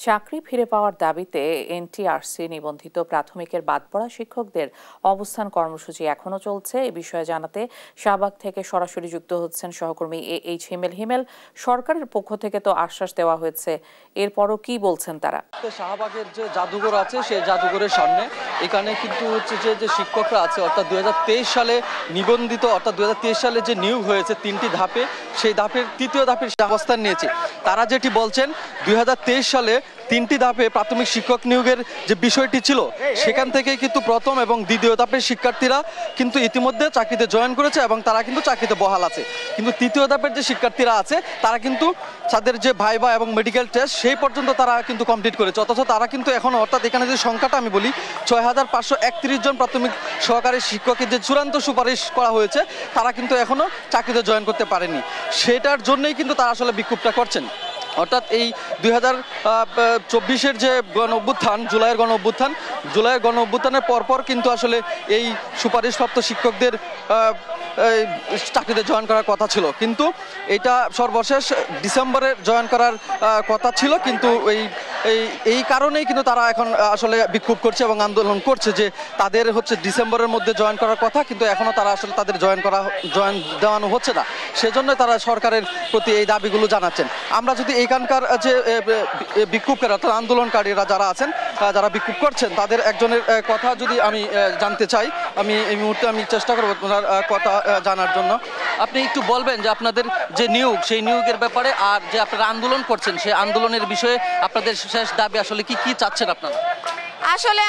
চাকরি ফিরে পাওয়ার দাবিতে এনটিআরসি নিবন্ধিত প্রাথমিকের বাদ পড়া শিক্ষকদের অবস্থান কর্মসূচি এখনো চলছে। এ বিষয়ে জানাতে শাহবাগ থেকে সরাসরি যুক্ত হচ্ছেন সহকর্মী এইচ হিমেল। হিমেল, সরকারের পক্ষ থেকে তো আশ্বাস দেওয়া হয়েছে, এরপরও কি বলছেন তারা? শাহবাগের যে জাদুঘর আছে সেই জাদুঘরের সামনে এখানে কিন্তু হচ্ছে যে শিক্ষকরা আছে অর্থাৎ 2023 সালে নিবন্ধিত, অর্থাৎ 2023 সালে যে নিয়োগ হয়েছে 3টি ধাপে, সেই ধাপের তৃতীয় ধাপের অবস্থান নিয়েছে। তারা যেটি বলছেন 2023 সালে 3টি ধাপে প্রাথমিক শিক্ষক নিয়োগের যে বিষয়টি ছিল সেখান থেকে কিন্তু প্রথম এবং দ্বিতীয় ধাপের শিক্ষার্থীরা কিন্তু ইতিমধ্যে চাকরিতে জয়েন করেছে এবং তারা কিন্তু চাকরিতে বহাল আছে। কিন্তু তৃতীয় ধাপের যে শিক্ষার্থীরা আছে তারা কিন্তু তাদের যে ভাইভা এবং মেডিকেল টেস্ট সেই পর্যন্ত তারা কিন্তু কমপ্লিট করেছে, অথচ তারা কিন্তু এখনো, অর্থাৎ এখানে যে সংখ্যাটা আমি বলি 6531 জন প্রাথমিক সহকারী শিক্ষকের যে চূড়ান্ত সুপারিশ করা হয়েছে তারা কিন্তু এখনো চাকরিতে জয়েন করতে পারেনি। সেটার জন্যই কিন্তু তারা আসলে বিক্ষোভটা করছেন। অর্থাৎ এই 2024-এর যে গণ অভ্যুত্থান, জুলাইয়ের গণ অভ্যুত্থানের পরপর কিন্তু আসলে এই সুপারিশপ্রাপ্ত শিক্ষকদের চাকরিতে জয়েন করার কথা ছিল, কিন্তু এটা সর্বশেষ ডিসেম্বরে জয়েন করার কথা ছিল। কিন্তু এই কারণেই কিন্তু তারা এখন আসলে বিক্ষোভ করছে এবং আন্দোলন করছে যে তাদের হচ্ছে ডিসেম্বরের মধ্যে জয়েন করার কথা, কিন্তু এখনও তারা আসলে তাদের জয়েন দেওয়ানো হচ্ছে না। সেজন্য তারা সরকারের প্রতি এই দাবিগুলো জানাচ্ছেন। আমরা যদি এইখানকার যে বিক্ষোভকারী অর্থাৎ আন্দোলনকারীরা যারা আছেন, যারা বিক্ষোভ করছেন, তাদের একজনের কথা যদি আমি জানতে চাই, আমি এই মুহূর্তে চেষ্টা করবো ওনার কথা জানার জন্য। আপনি একটু বলবেন যে আপনাদের যে নিয়োগ, সেই নিয়োগের ব্যাপারে আর যে আপনারা আন্দোলন করছেন সেই আন্দোলনের বিষয়ে আপনাদের শেষ দাবি আসলে কি চাচ্ছেন আপনারা? আসলে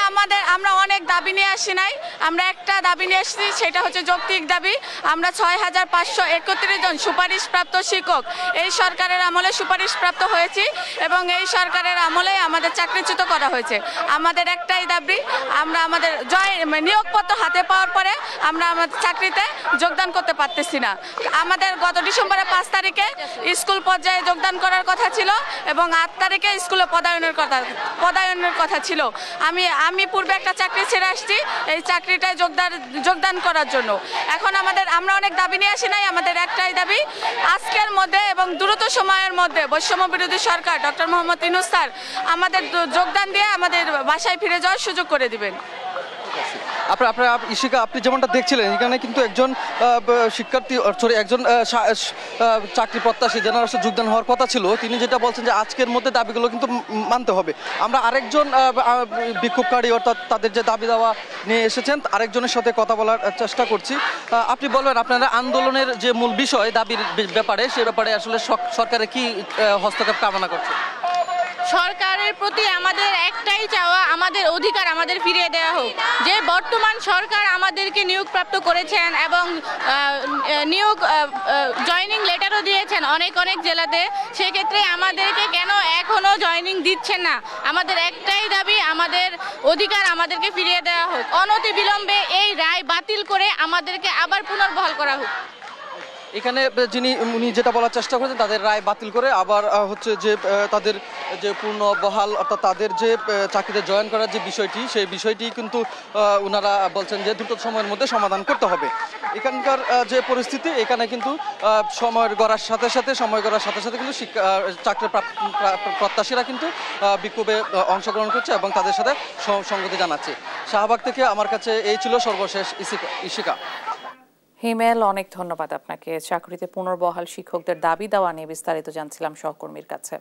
আমরা অনেক দাবি নিয়ে আসি নাই, আমরা একটা দাবি নিয়ে এসেছি, সেটা হচ্ছে যৌক্তিক দাবি। আমরা 6531 জন সুপারিশপ্রাপ্ত শিক্ষক এই সরকারের আমলে সুপারিশপ্রাপ্ত হয়েছি এবং এই সরকারের আমলে আমাদের চাকরিচ্যুত করা হয়েছে। আমাদের একটাই দাবি, আমরা আমাদের নিয়োগপত্র হাতে পাওয়ার পরে আমরা আমাদের চাকরিতে যোগদান করতে পারতেছি না। আমাদের গত ডিসেম্বরের 5 তারিখে স্কুল পর্যায়ে যোগদান করার কথা ছিল এবং 8 তারিখে স্কুলে পদায়নের কথা ছিল। আমি পূর্বে একটা চাকরি ছেড়ে আসছি এই চাকরিটায় যোগদান করার জন্য। এখন আমরা অনেক দাবি নিয়ে আসি নাই, আমাদের একটাই দাবি, আজকের মধ্যে এবং দ্রুত সময়ের মধ্যে বৈষম্য বিরোধী সরকার ডক্টর মোহাম্মদ ইউনূস স্যার আমাদের যোগদান দিয়ে আমাদের বাসায় ফিরে যাওয়ার সুযোগ করে দিবেন। ইশিকা, আপনি যেমনটা দেখছিলেন এখানে কিন্তু একজন চাকরি প্রত্যাশী যারা যোগদান হওয়ার কথা ছিল, তিনি যেটা বলছেন যে আজকের মধ্যে দাবিগুলো কিন্তু মানতে হবে। আমরা আরেকজন বিক্ষোভকারী অর্থাৎ তাদের যে দাবি দাওয়া নিয়ে এসেছেন আরেকজনের সাথে কথা বলার চেষ্টা করছি। আপনি বলবেন আপনারা আন্দোলনের যে মূল বিষয় দাবির ব্যাপারে, সে ব্যাপারে আসলে সরকারের কি হস্তক্ষেপ কামনা করছে? সরকারের প্রতি আমাদের একটাই চাওয়া, আমাদের অধিকার আমাদের ফিরিয়ে দেওয়া হোক। যে বর্তমান সরকার আমাদেরকে নিয়োগপ্রাপ্ত করেছেন এবং জয়নিং লেটারও দিয়েছেন অনেক জেলাতে, সেক্ষেত্রে আমাদেরকে কেন এখনো জয়নিং দিচ্ছেন না? আমাদের একটাই দাবি, আমাদের অধিকার আমাদেরকে ফিরিয়ে দেওয়া হোক। অনতিবিলম্বে এই রায় বাতিল করে আমাদেরকে আবার পুনর্বহাল করা হোক। এখানে উনি যেটা বলার চেষ্টা করেছেন, তাদের রায় বাতিল করে আবার হচ্ছে যে তাদের যে পূর্ণ বহাল অর্থাৎ তাদের যে চাকরিতে জয়েন করার যে বিষয়টি, সেই বিষয়টি কিন্তু ওনারা বলছেন যে দ্রুত সময়ের মধ্যে সমাধান করতে হবে। এখানকার যে পরিস্থিতি, এখানে কিন্তু সময় গড়ার সাথে সাথে কিন্তু চাকরি প্রত্যাশীরা কিন্তু বিক্ষোভে অংশগ্রহণ করছে এবং তাদের সাথে সংগতি জানাচ্ছে। শাহবাগ থেকে আমার কাছে এই ছিল সর্বশেষ ইশিকা। হিমেল, অনেক ধন্যবাদ আপনাকে। চাকরিতে পুনর্বহাল শিক্ষকদের দাবি দেওয়া নিয়ে বিস্তারিত জানছিলাম সহকর্মীর কাছে।